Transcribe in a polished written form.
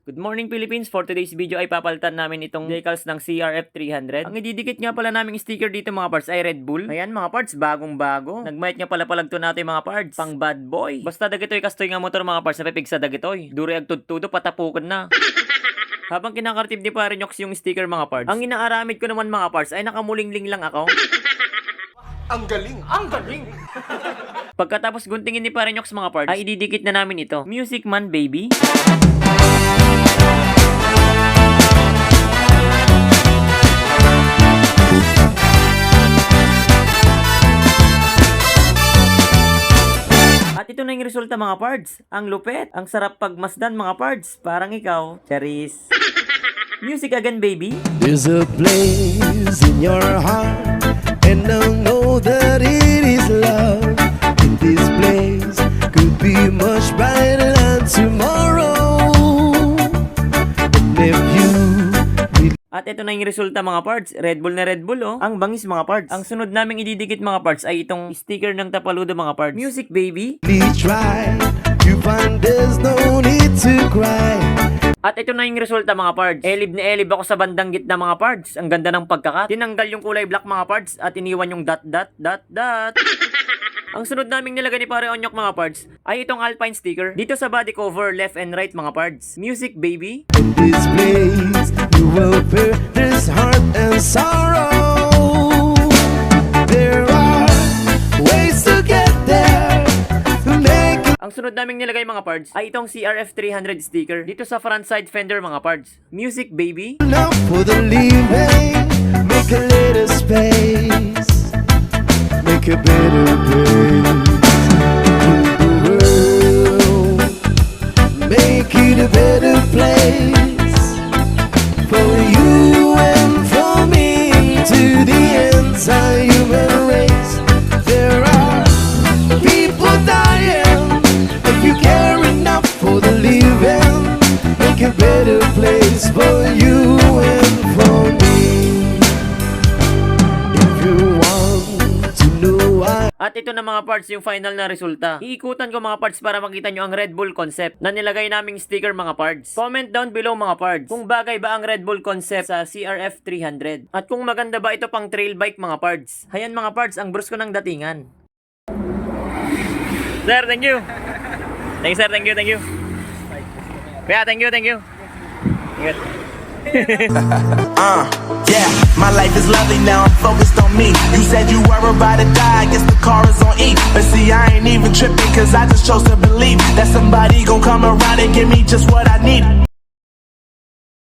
Good morning Philippines! For today's video ay papalitan namin itong decals ng CRF 300. Ang ididikit nga pala naming sticker dito mga parts ay Red Bull. Ayan mga parts, bagong bago. Nagmayat nga pala palagto natin mga parts. Pang bad boy. Basta dagitoy kastoy nga motor mga parts na pipig sa dagitoy. Duri ag tudtudo patapukan na. Habang kinakartib ni Pare Nyox yung sticker mga parts, ang inaaramid ko naman mga parts ay nakamulingling lang ako. Ang galing! Ang galing! Pagkatapos guntingin ni Pare Nyox mga parts, ay ididikit na namin ito. Music Man baby. At ito na yung resulta mga pards. Ang lupet. Ang sarap pagmasdan mga pards. Parang ikaw. Charis. Music again baby. There's a place in your heart, and I know that it is love. In this place could be much brighter than tomorrow. And if you At ito na yung resulta mga pards. Red Bull na Red Bull oh. Ang bangis mga pards. Ang sunod naming ididikit mga pards ay itong sticker ng Tapaludo mga pards. Music baby. really try, you find there's no need to cry. At ito na yung resulta mga pards. Elib na elib ako sa bandang gitna mga pards. Ang ganda ng pagkakat. Tinanggal yung kulay black mga pards at iniwan yung dot. Ang sunod naming nilagay ni Pare Onyok mga pards ay itong Alpine sticker dito sa body cover left and right mga pards. Music baby. In this place you will bear this heart and sorrow. There are ways to get there, to make it Ang sunod naming nilagay mga pards ay itong CRF 300 sticker dito sa front side fender mga pards. Music baby. enough for the living. Make a little space, make a better place in the world. Make it a better place for you and for me, to the entire human race. There are people dying. If you care enough for the living, make a better place for you and for me. If you want to know why At ito na mga parts yung final na resulta. Iikutan ko mga parts para makita nyo ang Red Bull concept na nilagay naming sticker mga parts. Comment down below mga parts kung bagay ba ang Red Bull concept sa CRF 300. At kung maganda ba ito pang trail bike mga parts. Hayan mga parts, ang brusko ng datingan. Sir, thank you. Thank you sir, thank you. Kuya, thank you. Ingat. Yeah, my life is lovely now, I'm focused on me. You said you were about to die, I guess the car is on E. But see, I ain't even tripping, cause I just chose to believe that somebody gon' come around and give me just what I need.